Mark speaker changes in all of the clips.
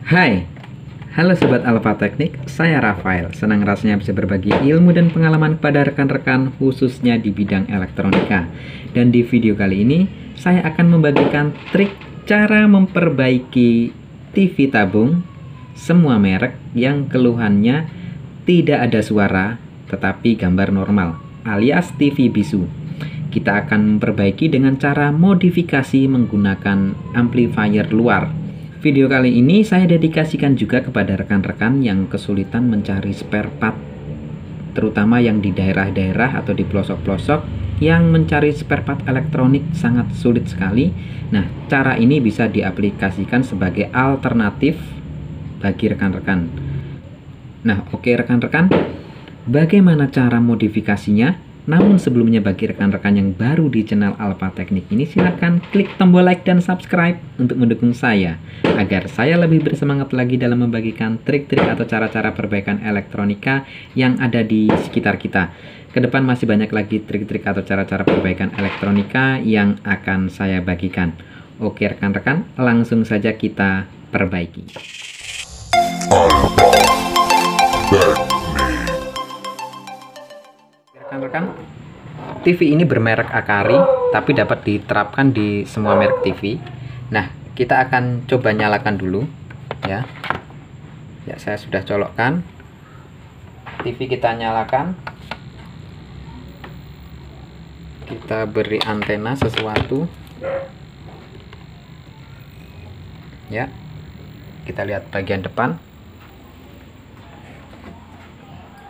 Speaker 1: Hai, halo Sobat Alfa Teknik, saya Rafael. Senang rasanya bisa berbagi ilmu dan pengalaman kepada rekan-rekan khususnya di bidang elektronika. Dan di video kali ini, saya akan membagikan trik cara memperbaiki TV tabung semua merek yang keluhannya tidak ada suara tetapi gambar normal, alias TV bisu. Kita akan memperbaiki dengan cara modifikasi menggunakan amplifier luar. Video kali ini saya dedikasikan juga kepada rekan-rekan yang kesulitan mencari spare part, terutama yang di daerah-daerah atau di pelosok-pelosok yang mencari spare part elektronik sangat sulit sekali. Nah, cara ini bisa diaplikasikan sebagai alternatif bagi rekan-rekan. Nah, oke rekan-rekan, bagaimana cara modifikasinya? Namun sebelumnya bagi rekan-rekan yang baru di channel Alfa Teknik ini, silahkan klik tombol like dan subscribe untuk mendukung saya agar saya lebih bersemangat lagi dalam membagikan trik-trik atau cara-cara perbaikan elektronika yang ada di sekitar kita. Kedepan masih banyak lagi trik-trik atau cara-cara perbaikan elektronika yang akan saya bagikan. Oke rekan-rekan, langsung saja kita perbaiki. Rekan-rekan, TV ini bermerek Akari, tapi dapat diterapkan di semua merek TV. Nah, kita akan coba nyalakan dulu, ya. Ya, saya sudah colokkan. TV kita nyalakan. Kita beri antena sesuatu. Ya. Kita lihat bagian depan.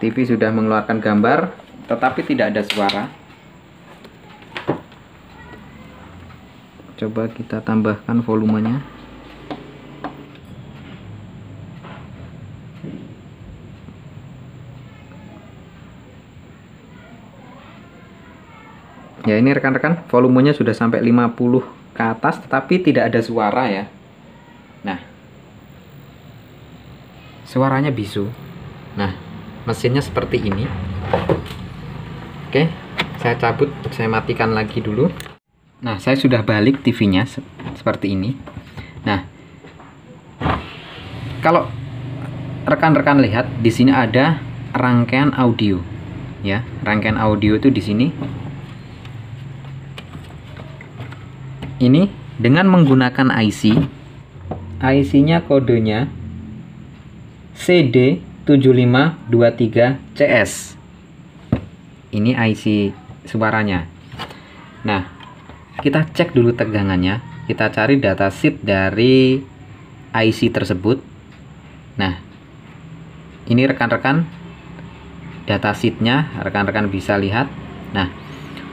Speaker 1: TV sudah mengeluarkan gambar, tetapi tidak ada suara. Coba kita tambahkan volumenya. Ya, ini rekan-rekan, volumenya sudah sampai 50 ke atas, tetapi tidak ada suara ya. Nah, suaranya bisu. Nah, mesinnya seperti ini. Oke, saya cabut, saya matikan lagi dulu. Nah, saya sudah balik TV-nya seperti ini. Nah, kalau rekan-rekan lihat di sini ada rangkaian audio, ya, rangkaian audio itu di sini. Ini dengan menggunakan IC-nya kodenya CD7523CS. Ini IC suaranya. Nah, kita cek dulu tegangannya. Kita cari datasheet dari IC tersebut. Nah, ini rekan-rekan datasheetnya, rekan-rekan bisa lihat. Nah,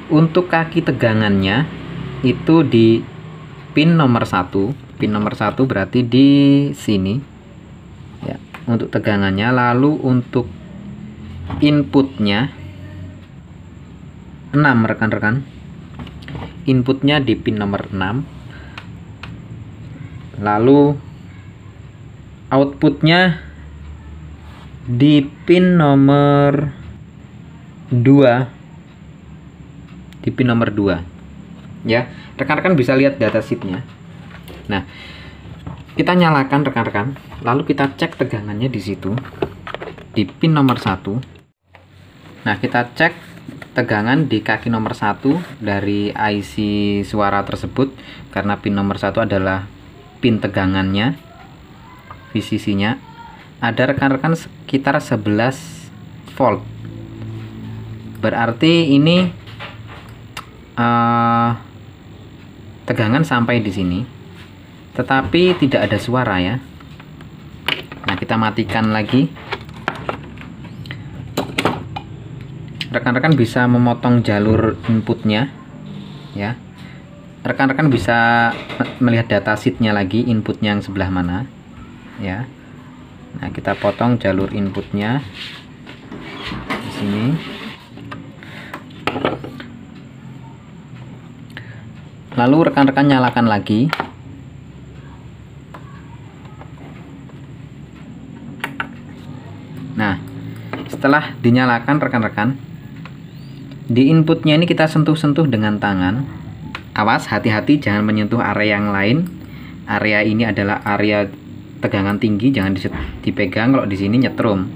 Speaker 1: untuk kaki tegangannya itu di pin nomor 1. Pin nomor 1 berarti di sini. Ya, untuk tegangannya. Lalu untuk inputnya 6 rekan-rekan, inputnya di pin nomor 6, lalu outputnya di pin nomor 2, di pin nomor 2 ya. Rekan-rekan bisa lihat datasheetnya. Nah, kita nyalakan rekan-rekan, lalu kita cek tegangannya di situ di pin nomor 1. Nah, kita cek tegangan di kaki nomor 1 dari IC suara tersebut, karena pin nomor 1 adalah pin tegangannya. VCC-nya ada rekan-rekan sekitar 11 volt. Berarti ini tegangan sampai di sini, tetapi tidak ada suara ya. Nah, kita matikan lagi. Rekan-rekan bisa memotong jalur inputnya ya. Rekan-rekan bisa melihat datasheetnya lagi, inputnya yang sebelah mana ya. Nah, kita potong jalur inputnya di sini. Lalu rekan-rekan nyalakan lagi. Nah, setelah dinyalakan rekan-rekan, di inputnya ini kita sentuh-sentuh dengan tangan. Awas, hati-hati jangan menyentuh area yang lain. Area ini adalah area tegangan tinggi jangan dipegang, kalau di sini nyetrum.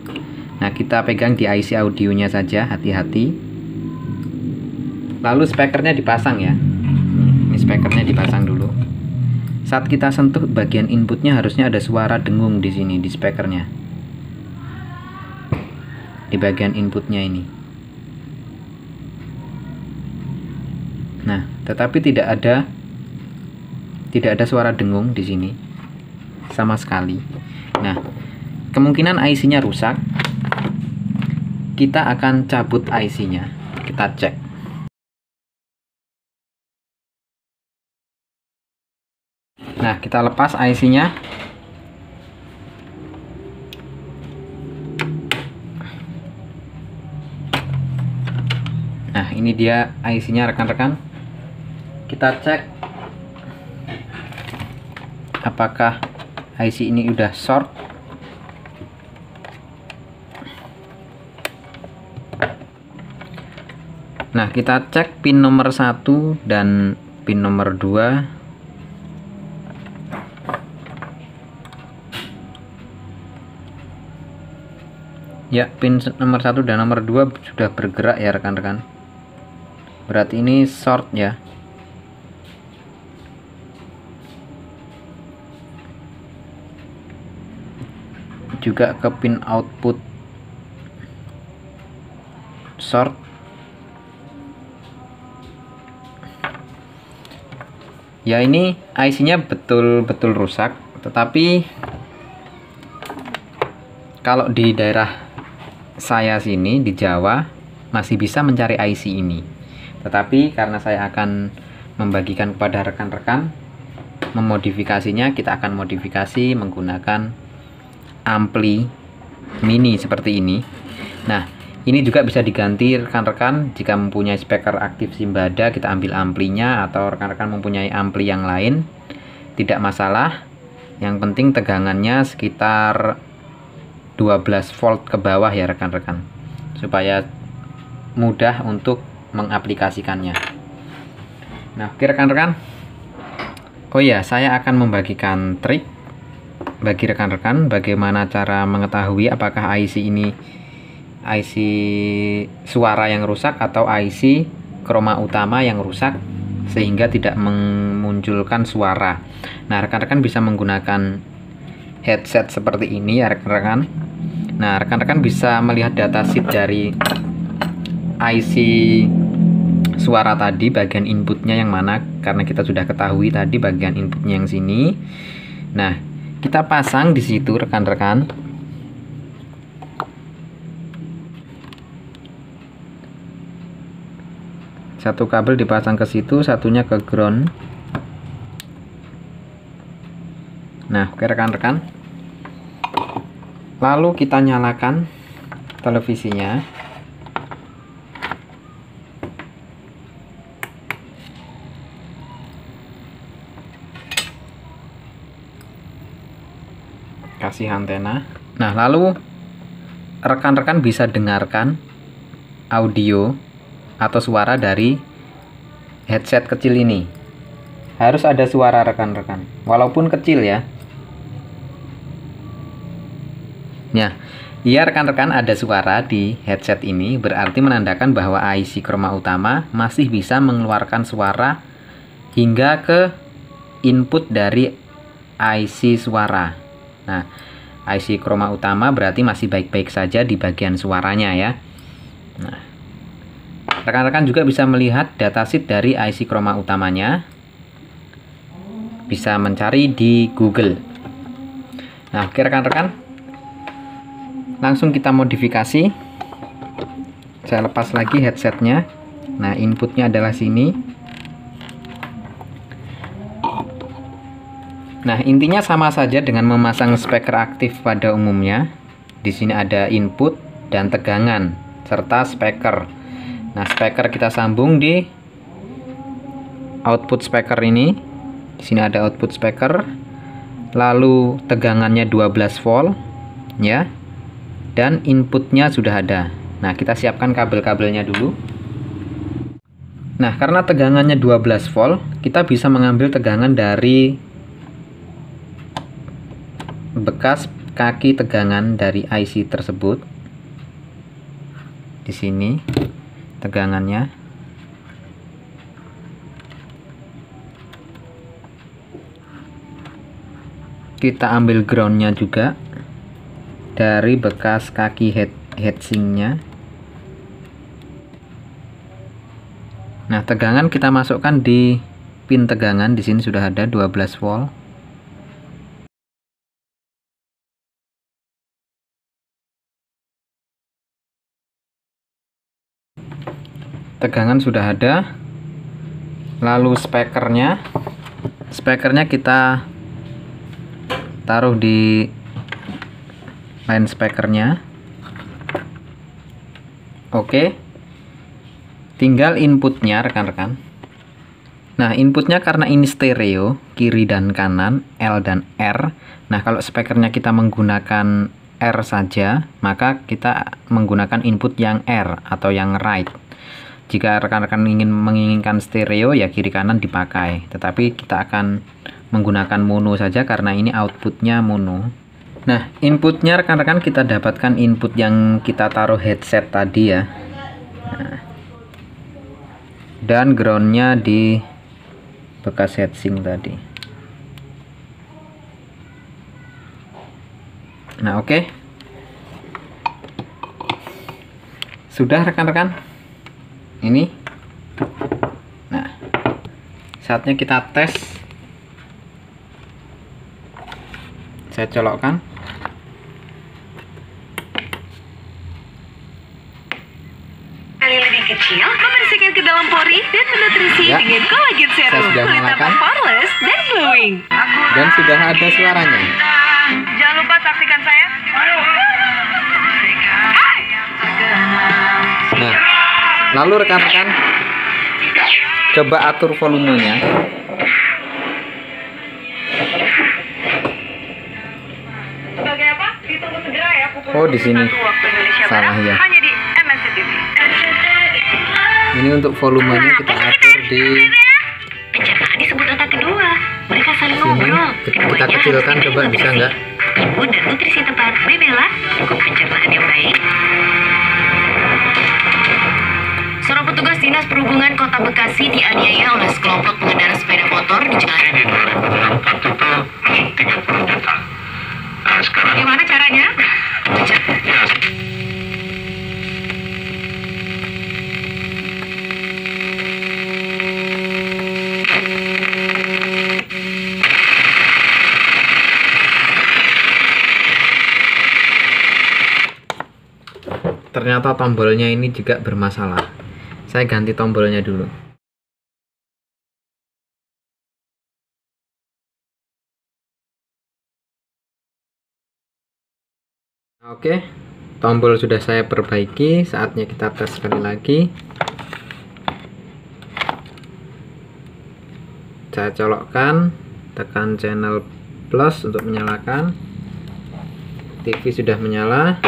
Speaker 1: Nah, kita pegang di IC audionya saja, hati-hati. Lalu speakernya dipasang ya. Ini speakernya dipasang dulu. Saat kita sentuh bagian inputnya harusnya ada suara dengung di sini di speakernya. Di bagian inputnya ini. Nah, tetapi tidak ada suara dengung di sini sama sekali. Nah, kemungkinan IC-nya rusak. Kita akan cabut IC-nya. Kita cek. Nah, kita lepas IC-nya. Nah, ini dia IC-nya rekan-rekan. Kita cek apakah IC ini udah short. Nah, kita cek pin nomor 1 dan pin nomor 2. Ya, pin nomor 1 dan nomor 2 sudah bergerak ya rekan-rekan. Berarti ini short ya. Juga ke pin output short. Ya, ini IC-nya betul-betul rusak, tetapi kalau di daerah saya sini di Jawa masih bisa mencari IC ini. Tetapi karena saya akan membagikan kepada rekan-rekan memodifikasinya, kita akan modifikasi menggunakan ampli mini seperti ini. Nah, ini juga bisa diganti rekan-rekan jika mempunyai speaker aktif Simbada, kita ambil amplinya, atau rekan-rekan mempunyai ampli yang lain, tidak masalah. Yang penting tegangannya sekitar 12 volt ke bawah ya rekan-rekan, supaya mudah untuk mengaplikasikannya. Nah, oke rekan-rekan. Oh ya, saya akan membagikan trik bagi rekan-rekan bagaimana cara mengetahui apakah IC ini IC suara yang rusak atau IC chroma utama yang rusak sehingga tidak memunculkan suara. Nah, rekan-rekan bisa menggunakan headset seperti ini ya rekan-rekan. Nah, rekan-rekan bisa melihat datasheet dari IC suara tadi, bagian inputnya yang mana, karena kita sudah ketahui tadi bagian inputnya yang sini. Nah, kita pasang di situ rekan-rekan. Satu kabel dipasang ke situ, satunya ke ground. Nah, oke rekan-rekan. Lalu kita nyalakan televisinya. Kasih antena. Nah, lalu rekan-rekan bisa dengarkan audio atau suara dari headset kecil ini. Harus ada suara rekan-rekan, walaupun kecil ya. Nah, ya rekan-rekan, ada suara di headset ini, berarti menandakan bahwa IC chroma utama masih bisa mengeluarkan suara hingga ke input dari IC suara. Nah, IC chroma utama berarti masih baik-baik saja di bagian suaranya ya. Nah, rekan-rekan juga bisa melihat datasheet dari IC chroma utamanya. Bisa mencari di Google. Nah, oke rekan-rekan. Langsung kita modifikasi. Saya lepas lagi headsetnya. Nah, inputnya adalah sini. Nah, intinya sama saja dengan memasang speaker aktif pada umumnya. Di sini ada input dan tegangan serta speaker. Nah, speaker kita sambung di output speaker ini. Di sini ada output speaker. Lalu tegangannya 12 volt ya. Dan inputnya sudah ada. Nah, kita siapkan kabel-kabelnya dulu. Nah, karena tegangannya 12 volt, kita bisa mengambil tegangan dari bekas kaki tegangan dari IC tersebut. Di sini tegangannya. Kita ambil groundnya juga dari bekas kaki heatsinknya. Nah, tegangan kita masukkan di pin tegangan. Di sini sudah ada 12 volt. Tegangan sudah ada. Lalu speakernya kita taruh di line speakernya. Oke, tinggal inputnya rekan-rekan. Nah, inputnya karena ini stereo, kiri dan kanan, L dan R. Nah, kalau speakernya kita menggunakan R saja, maka kita menggunakan input yang R atau yang right. Jika rekan-rekan menginginkan stereo, ya kiri kanan dipakai. Tetapi kita akan menggunakan mono saja karena ini outputnya mono. Nah, inputnya rekan-rekan kita dapatkan input yang kita taruh headset tadi ya. Nah, dan groundnya di bekas heatsink tadi. Nah, oke. Sudah rekan-rekan. Ini. Nah, saatnya kita tes. Saya colokkan.
Speaker 2: Lebih kecil, membersihkan ke dalam pori dan menutrisi
Speaker 1: ya,
Speaker 2: dengan kolagen serum, kulit tampak poreless dan glowing.
Speaker 1: Dan sudah ada suaranya.
Speaker 2: Jangan lupa saksikan saya.
Speaker 1: Nah, lalu rekan-rekan coba atur volumenya.
Speaker 2: Sebagai apa? Ditunggu segera ya pukul
Speaker 1: Oh, di sini.
Speaker 2: waktu Indonesia
Speaker 1: Salah
Speaker 2: Barat,
Speaker 1: ya.
Speaker 2: hanya di MNC TV.
Speaker 1: Ini untuk volumenya kita atur di
Speaker 2: Pencernaan disebut otak kedua. Mereka saling
Speaker 1: sini.
Speaker 2: ngobrol.
Speaker 1: Kita kecilkan, coba bisa nggak?
Speaker 2: Input dan nutrisi tepat. Bebela cukup pencernaan yang baik. Seorang petugas Dinas Perhubungan Kota Bekasi dianiaya oleh sekelompok pengendara sepeda motor di jalan.
Speaker 3: Di 2024 itu 30 juta. Nah, sekarang
Speaker 2: Gimana caranya?
Speaker 3: ya,
Speaker 1: ternyata tombolnya ini juga bermasalah. Saya ganti tombolnya dulu. Oke, tombol sudah saya perbaiki. Saatnya kita tes sekali lagi. Saya colokkan, tekan channel plus untuk menyalakan. TV sudah menyala.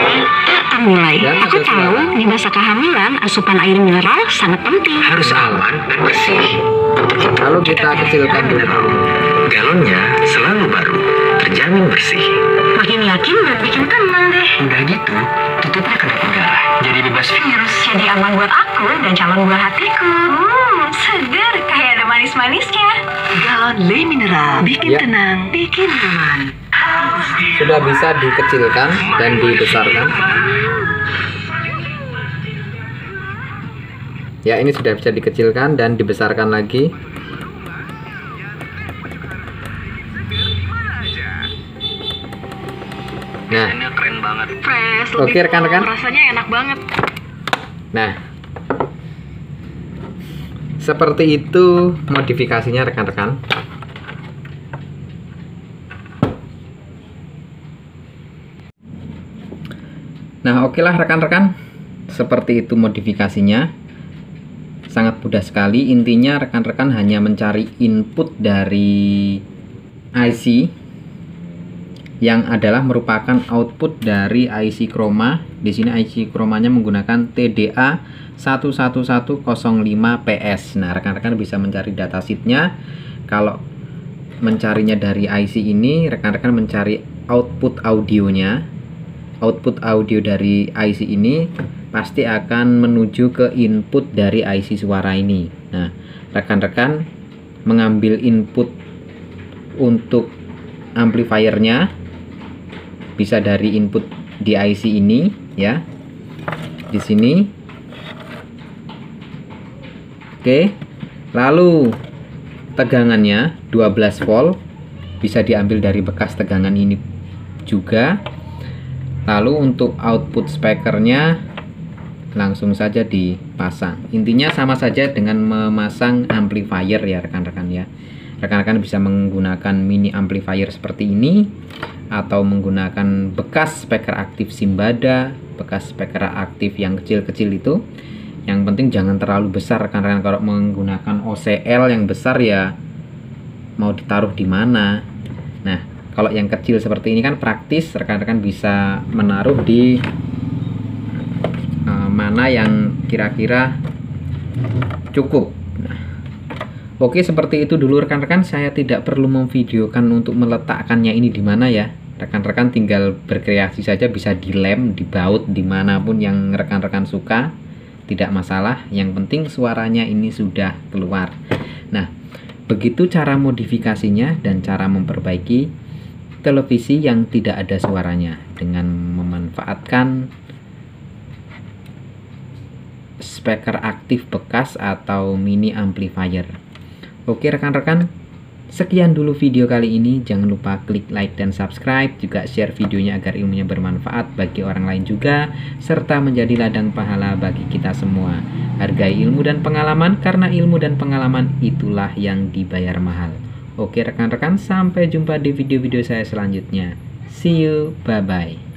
Speaker 4: Mulai.
Speaker 1: Dan
Speaker 4: Aku
Speaker 1: ada
Speaker 4: tahu
Speaker 1: suara.
Speaker 4: di masa kehamilan asupan air mineral sangat penting.
Speaker 3: harus aman dan bersih.
Speaker 1: Lalu kita kecilkan dulu.
Speaker 3: Galonnya selalu baru, terjamin bersih.
Speaker 4: Makin yakin dan bikin tenang deh.
Speaker 3: Udah gitu, tutupnya kedap udara, jadi bebas virus.
Speaker 4: Jadi aman buat aku dan calon buah hatiku. Segar kayak ada manis-manisnya.
Speaker 2: Galon Le Mineral bikin
Speaker 1: Ya.
Speaker 2: tenang, bikin nyaman.
Speaker 1: Sudah bisa dikecilkan dan dibesarkan. Ya, ini sudah bisa dikecilkan dan dibesarkan lagi. Nah,
Speaker 3: Keren banget.
Speaker 2: Fresh,
Speaker 1: Oke,
Speaker 2: lebih
Speaker 1: rekan-rekan.
Speaker 2: cool, rasanya enak banget.
Speaker 1: nah, seperti itu modifikasinya rekan-rekan. Nah, oke lah rekan-rekan, seperti itu modifikasinya. Sangat mudah sekali. Intinya rekan-rekan hanya mencari input dari IC yang adalah merupakan output dari IC chroma. Di sini IC chromanya menggunakan TDA 11105PS. Nah, rekan-rekan bisa mencari datasheetnya. Kalau mencarinya dari IC ini, rekan-rekan mencari output audionya, output audio dari IC ini pasti akan menuju ke input dari IC suara ini. Nah, rekan-rekan mengambil input untuk amplifiernya bisa dari input di IC ini ya, di sini. Oke, lalu tegangannya 12 volt bisa diambil dari bekas tegangan ini juga. Lalu untuk output speakernya langsung saja dipasang. Intinya sama saja dengan memasang amplifier ya rekan-rekan ya. Rekan-rekan bisa menggunakan mini amplifier seperti ini atau menggunakan bekas speaker aktif Simbada, bekas speaker aktif yang kecil-kecil itu. Yang penting jangan terlalu besar rekan-rekan. Kalau menggunakan OCL yang besar ya mau ditaruh di mana. Nah, kalau yang kecil seperti ini kan praktis, rekan-rekan bisa menaruh di mana yang kira-kira cukup. Nah, oke, seperti itu dulu rekan-rekan. Saya tidak perlu memvideokan untuk meletakkannya ini di mana ya. Rekan-rekan tinggal berkreasi saja, bisa dilem, dibaut dimanapun yang rekan-rekan suka, tidak masalah. Yang penting suaranya ini sudah keluar. Nah, begitu cara modifikasinya dan cara memperbaiki televisi yang tidak ada suaranya dengan memanfaatkan speaker aktif bekas atau mini amplifier. Oke rekan-rekan, sekian dulu video kali ini. Jangan lupa klik like dan subscribe, juga share videonya agar ilmunya bermanfaat bagi orang lain juga, serta menjadi ladang pahala bagi kita semua. Hargai ilmu dan pengalaman, karena ilmu dan pengalaman itulah yang dibayar mahal. Oke rekan-rekan, sampai jumpa di video-video saya selanjutnya. See you, bye-bye.